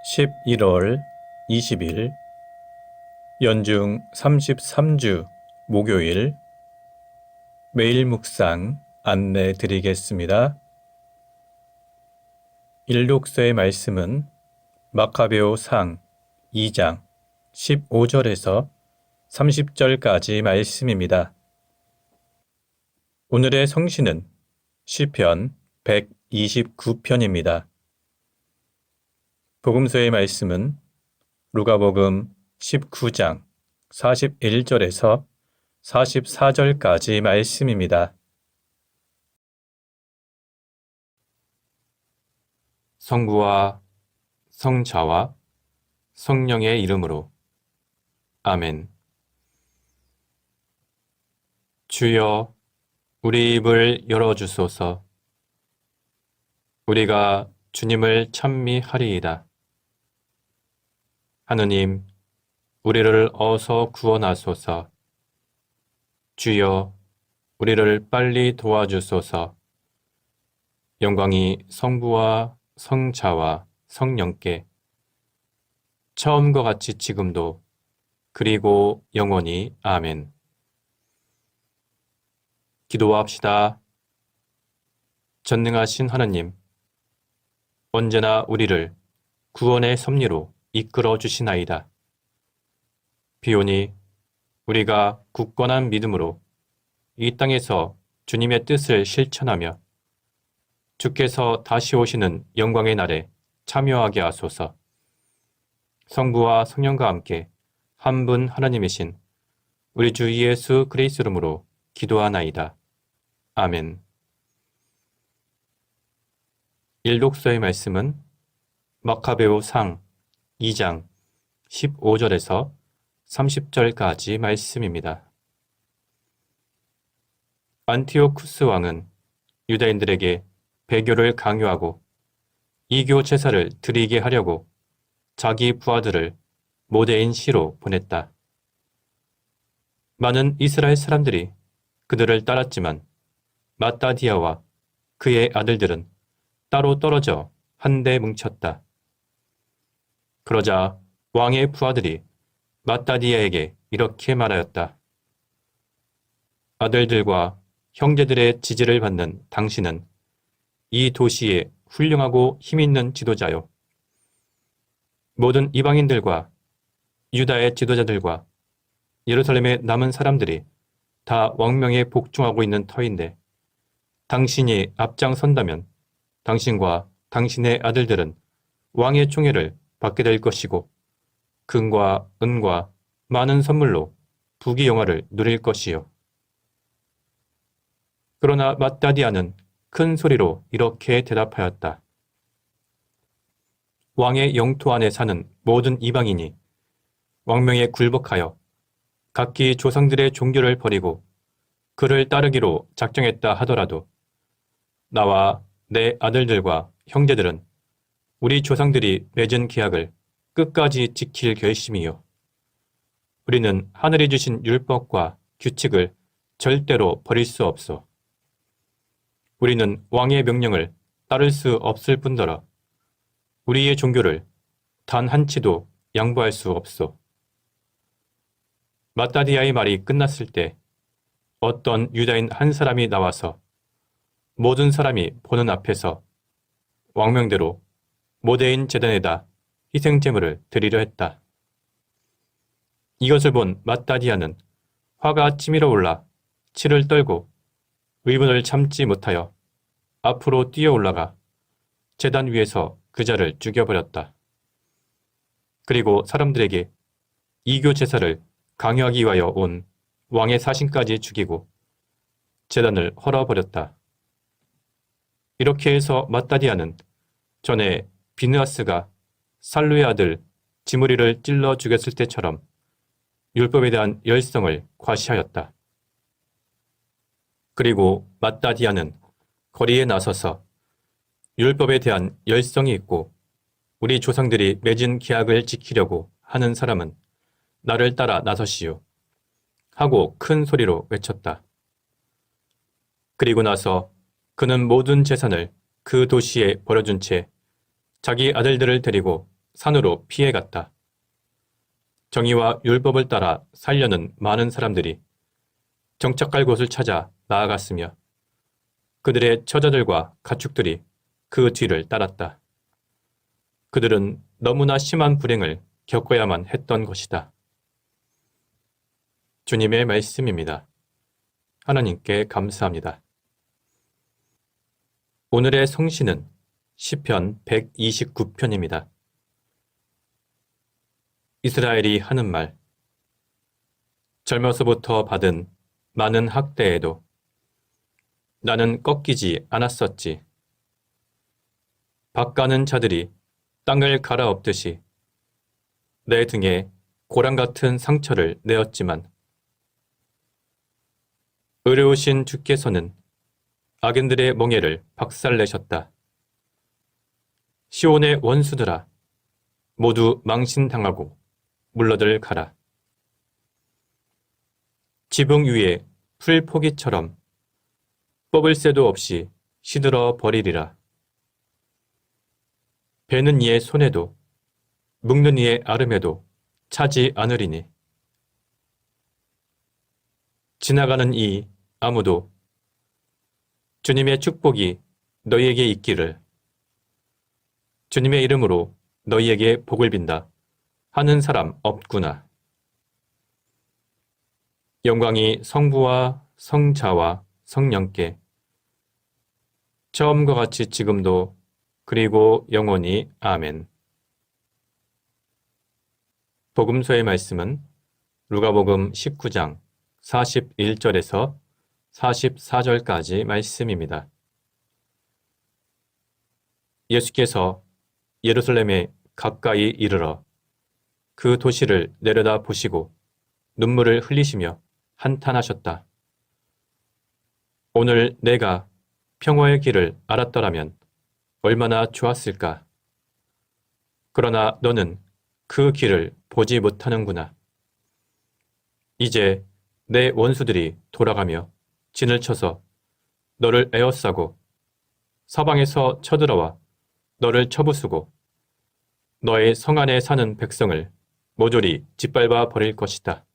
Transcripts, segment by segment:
11월 20일 연중 33주 목요일 매일 묵상 안내 드리겠습니다. 일독서의 말씀은 마카베오상 2장 15절에서 30절까지 말씀입니다. 오늘의 성시는 시편 129편입니다. 복음서의 말씀은 루가복음 19장 41절에서 44절까지 말씀입니다. 성부와 성자와 성령의 이름으로 아멘. 주여, 우리 입을 열어주소서. 우리가 주님을 찬미하리이다. 하느님, 우리를 어서 구원하소서. 주여, 우리를 빨리 도와주소서. 영광이 성부와 성자와 성령께 처음과 같이 지금도 그리고 영원히 아멘. 기도합시다. 전능하신 하느님, 언제나 우리를 구원의 섭리로 이끌어 주시나이다. 비오니 우리가 굳건한 믿음으로 이 땅에서 주님의 뜻을 실천하며 주께서 다시 오시는 영광의 날에 참여하게 하소서. 성부와 성령과 함께 한 분 하나님이신 우리 주 예수 그리스도 이름으로 기도하나이다. 아멘. 일독서의 말씀은 마카베오상 2장 15절에서 30절까지 말씀입니다. 안티오쿠스 왕은 유다인들에게 배교를 강요하고 이교 제사를 드리게 하려고 자기 부하들을 모대인 시로 보냈다. 많은 이스라엘 사람들이 그들을 따랐지만 마따디아와 그의 아들들은 따로 떨어져 한데 뭉쳤다. 그러자 왕의 부하들이 마따디아에게 이렇게 말하였다. 아들들과 형제들의 지지를 받는 당신은 이 도시의 훌륭하고 힘있는 지도자요. 모든 이방인들과 유다의 지도자들과 예루살렘의 남은 사람들이 다 왕명에 복종하고 있는 터인데 당신이 앞장선다면 당신과 당신의 아들들은 왕의 총애를 받게 될 것이고 금과 은과 많은 선물로 부귀영화를 누릴 것이요. 그러나 마따디아는 큰 소리로 이렇게 대답하였다. 왕의 영토 안에 사는 모든 이방인이 왕명에 굴복하여 각기 조상들의 종교를 버리고 그를 따르기로 작정했다 하더라도 나와 내 아들들과 형제들은 우리 조상들이 맺은 계약을 끝까지 지킬 결심이요. 우리는 하늘이 주신 율법과 규칙을 절대로 버릴 수 없소. 우리는 왕의 명령을 따를 수 없을 뿐더러 우리의 종교를 단 한치도 양보할 수 없소. 마따디아의 말이 끝났을 때 어떤 유다인 한 사람이 나와서 모든 사람이 보는 앞에서 왕명대로 모대인 제단에다 희생제물을 드리려 했다. 이것을 본 마따디아는 화가 치밀어 올라 치를 떨고 의분을 참지 못하여 앞으로 뛰어 올라가 제단 위에서 그자를 죽여버렸다. 그리고 사람들에게 이교 제사를 강요하기 위하여 온 왕의 사신까지 죽이고 제단을 헐어버렸다. 이렇게 해서 마따디아는 전에 비느하스가 살루의 아들 지므리를 찔러 죽였을 때처럼 율법에 대한 열성을 과시하였다. 그리고 마따디아는 거리에 나서서 율법에 대한 열성이 있고 우리 조상들이 맺은 계약을 지키려고 하는 사람은 나를 따라 나서시오 하고 큰 소리로 외쳤다. 그리고 나서 그는 모든 재산을 그 도시에 버려준 채 자기 아들들을 데리고 산으로 피해갔다. 정의와 율법을 따라 살려는 많은 사람들이 정착할 곳을 찾아 나아갔으며 그들의 처자들과 가축들이 그 뒤를 따랐다. 그들은 너무나 심한 불행을 겪어야만 했던 것이다. 주님의 말씀입니다. 하나님께 감사합니다. 오늘의 성시는 시편 129편입니다. 이스라엘이 하는 말. 젊어서부터 받은 많은 학대에도 나는 꺾이지 않았었지. 박가는 자들이 땅을 갈아엎듯이 내 등에 고랑 같은 상처를 내었지만 의로우신 주께서는 악인들의 멍에를 박살내셨다. 시온의 원수들아, 모두 망신당하고 물러들 가라. 지붕 위에 풀포기처럼 뽑을 새도 없이 시들어 버리리라. 베는 이의 손에도 묶는 이의 아름에도 차지 않으리니 지나가는 이 아무도 주님의 축복이 너희에게 있기를 주님의 이름으로 너희에게 복을 빈다 하는 사람 없구나. 영광이 성부와 성자와 성령께 처음과 같이 지금도 그리고 영원히 아멘. 복음서의 말씀은 루가복음 19장 41절에서 44절까지 말씀입니다. 예수께서 예루살렘에 가까이 이르러 그 도시를 내려다 보시고 눈물을 흘리시며 한탄하셨다. 오늘 내가 평화의 길을 알았더라면 얼마나 좋았을까. 그러나 너는 그 길을 보지 못하는구나. 이제 내 원수들이 돌아가며 진을 쳐서 너를 에워싸고 사방에서 쳐들어와 너를 쳐부수고 너의 성 안에 사는 백성을 모조리 짓밟아 버릴 것이다.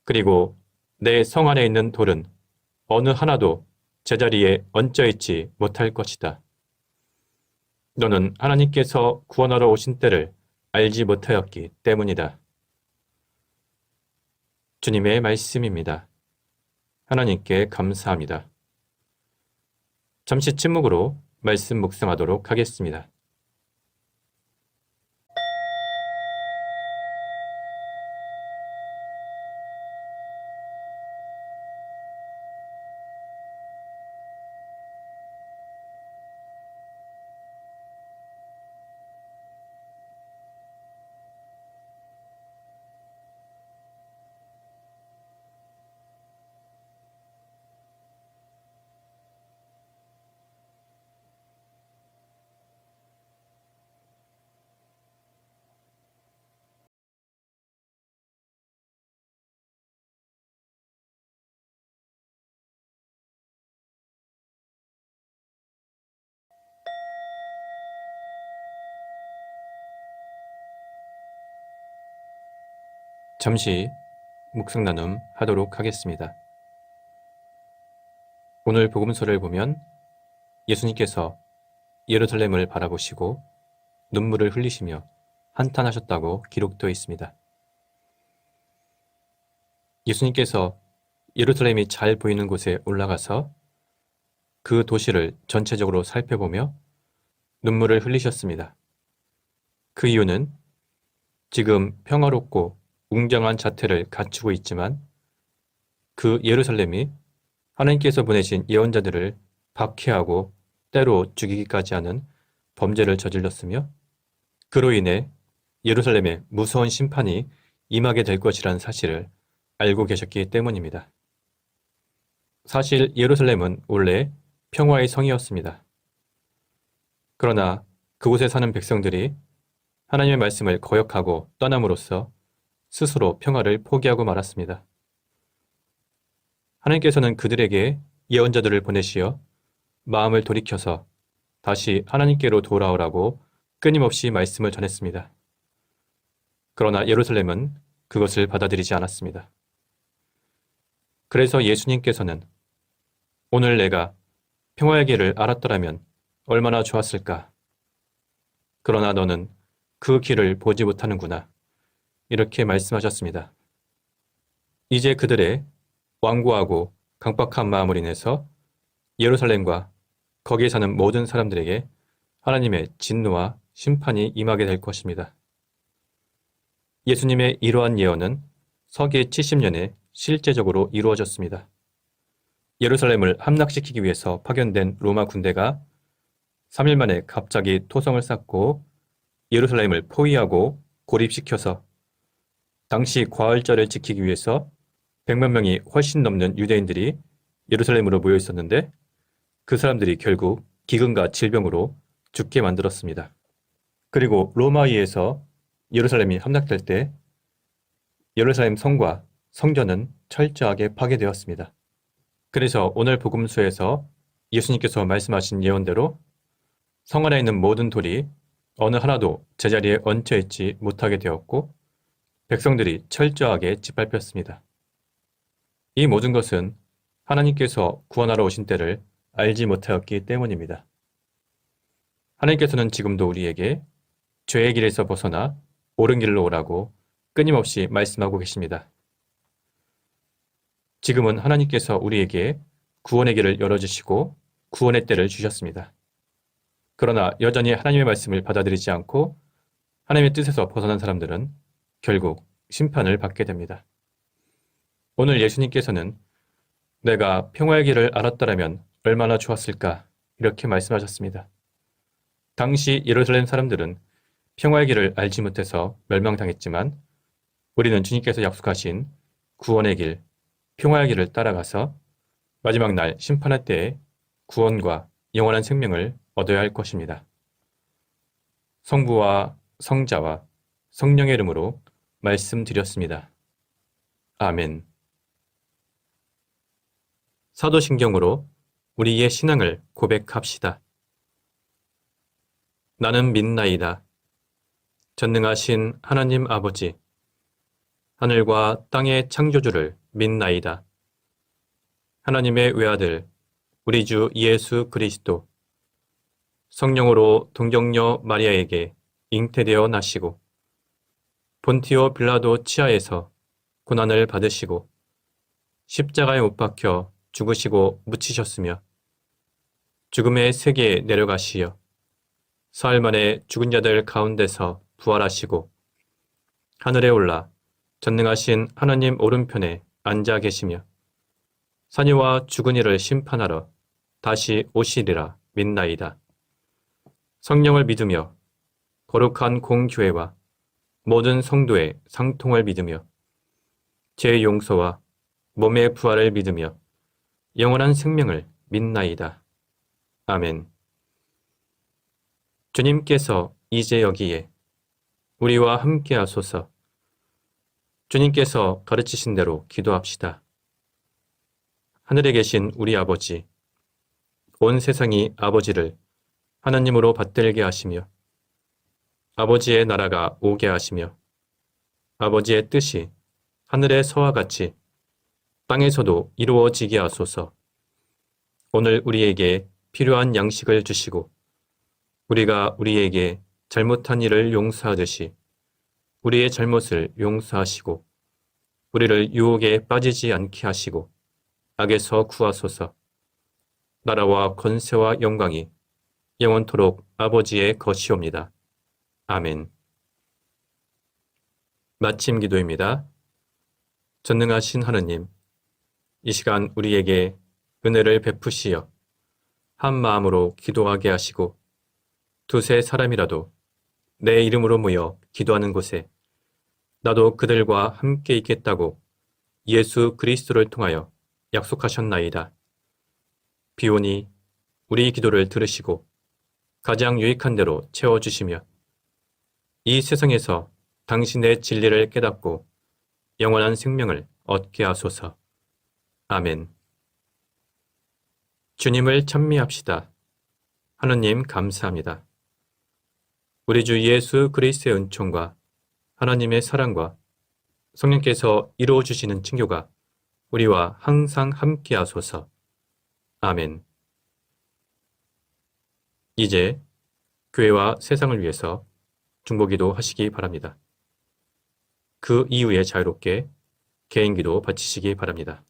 그리고 내 성 안에 있는 돌은 어느 하나도 제자리에 얹혀 있지 못할 것이다. 너는 하나님께서 구원하러 오신 때를 알지 못하였기 때문이다. 주님의 말씀입니다. 하나님께 감사합니다. 잠시 침묵으로 말씀 묵상하도록 하겠습니다. 잠시 묵상 나눔 하도록 하겠습니다. 오늘 복음서를 보면 예수님께서 예루살렘을 바라보시고 눈물을 흘리시며 한탄하셨다고 기록되어 있습니다. 예수님께서 예루살렘이 잘 보이는 곳에 올라가서 그 도시를 전체적으로 살펴보며 눈물을 흘리셨습니다. 그 이유는 지금 평화롭고 웅장한 자태를 갖추고 있지만 그 예루살렘이 하나님께서 보내신 예언자들을 박해하고 때로 죽이기까지 하는 범죄를 저질렀으며 그로 인해 예루살렘에 무서운 심판이 임하게 될 것이라는 사실을 알고 계셨기 때문입니다. 사실 예루살렘은 원래 평화의 성이었습니다. 그러나 그곳에 사는 백성들이 하나님의 말씀을 거역하고 떠남으로써 스스로 평화를 포기하고 말았습니다. 하나님께서는 그들에게 예언자들을 보내시어 마음을 돌이켜서 다시 하나님께로 돌아오라고 끊임없이 말씀을 전했습니다. 그러나 예루살렘은 그것을 받아들이지 않았습니다. 그래서 예수님께서는 오늘 내가 평화의 길을 알았더라면 얼마나 좋았을까. 그러나 너는 그 길을 보지 못하는구나. 이렇게 말씀하셨습니다. 이제 그들의 완고하고 강박한 마음을 인해서 예루살렘과 거기에 사는 모든 사람들에게 하나님의 진노와 심판이 임하게 될 것입니다. 예수님의 이러한 예언은 서기 70년에 실제적으로 이루어졌습니다. 예루살렘을 함락시키기 위해서 파견된 로마 군대가 3일 만에 갑자기 토성을 쌓고 예루살렘을 포위하고 고립시켜서 당시 과월절을 지키기 위해서 100만 명이 훨씬 넘는 유대인들이 예루살렘으로 모여 있었는데 그 사람들이 결국 기근과 질병으로 죽게 만들었습니다. 그리고 로마에 의해서 예루살렘이 함락될 때 예루살렘 성과 성전은 철저하게 파괴되었습니다. 그래서 오늘 복음서에서 예수님께서 말씀하신 예언대로 성 안에 있는 모든 돌이 어느 하나도 제자리에 얹혀 있지 못하게 되었고 백성들이 철저하게 짓밟혔습니다. 이 모든 것은 하나님께서 구원하러 오신 때를 알지 못하였기 때문입니다. 하나님께서는 지금도 우리에게 죄의 길에서 벗어나 옳은 길로 오라고 끊임없이 말씀하고 계십니다. 지금은 하나님께서 우리에게 구원의 길을 열어주시고 구원의 때를 주셨습니다. 그러나 여전히 하나님의 말씀을 받아들이지 않고 하나님의 뜻에서 벗어난 사람들은 결국 심판을 받게 됩니다. 오늘 예수님께서는 내가 평화의 길을 알았더라면 얼마나 좋았을까 이렇게 말씀하셨습니다. 당시 예루살렘 사람들은 평화의 길을 알지 못해서 멸망당했지만 우리는 주님께서 약속하신 구원의 길, 평화의 길을 따라가서 마지막 날 심판할 때에 구원과 영원한 생명을 얻어야 할 것입니다. 성부와 성자와 성령의 이름으로 말씀드렸습니다. 아멘. 사도신경으로 우리의 신앙을 고백합시다. 나는 믿나이다. 전능하신 하나님 아버지, 하늘과 땅의 창조주를 믿나이다. 하나님의 외아들, 우리 주 예수 그리스도, 성령으로 동정녀 마리아에게 잉태되어 나시고, 본티오 빌라도 치하에서 고난을 받으시고, 십자가에 못 박혀 죽으시고 묻히셨으며, 죽음의 세계에 내려가시어, 사흘 만에 죽은 자들 가운데서 부활하시고, 하늘에 올라 전능하신 하나님 오른편에 앉아 계시며, 산이와 죽은 이를 심판하러 다시 오시리라 믿나이다. 성령을 믿으며 거룩한 공교회와 모든 성도의 상통을 믿으며 죄의 용서와 몸의 부활을 믿으며 영원한 생명을 믿나이다. 아멘. 주님께서 이제 여기에 우리와 함께 하소서. 주님께서 가르치신 대로 기도합시다. 하늘에 계신 우리 아버지, 온 세상이 아버지를 하나님으로 받들게 하시며 아버지의 나라가 오게 하시며 아버지의 뜻이 하늘에서와 같이 땅에서도 이루어지게 하소서. 오늘 우리에게 필요한 양식을 주시고 우리가 우리에게 잘못한 일을 용서하듯이 우리의 잘못을 용서하시고 우리를 유혹에 빠지지 않게 하시고 악에서 구하소서. 나라와 권세와 영광이 영원토록 아버지의 것이옵니다. 아멘. 마침 기도입니다. 전능하신 하느님, 이 시간 우리에게 은혜를 베푸시어 한 마음으로 기도하게 하시고 두세 사람이라도 내 이름으로 모여 기도하는 곳에 나도 그들과 함께 있겠다고 예수 그리스도를 통하여 약속하셨나이다. 비오니 우리 기도를 들으시고 가장 유익한 대로 채워주시며 이 세상에서 당신의 진리를 깨닫고 영원한 생명을 얻게 하소서. 아멘. 주님을 찬미합시다. 하느님 감사합니다. 우리 주 예수 그리스도의 은총과 하나님의 사랑과 성령께서 이루어 주시는 친교가 우리와 항상 함께하소서. 아멘. 이제 교회와 세상을 위해서 중보기도 하시기 바랍니다. 그 이후에 자유롭게 개인기도 바치시기 바랍니다.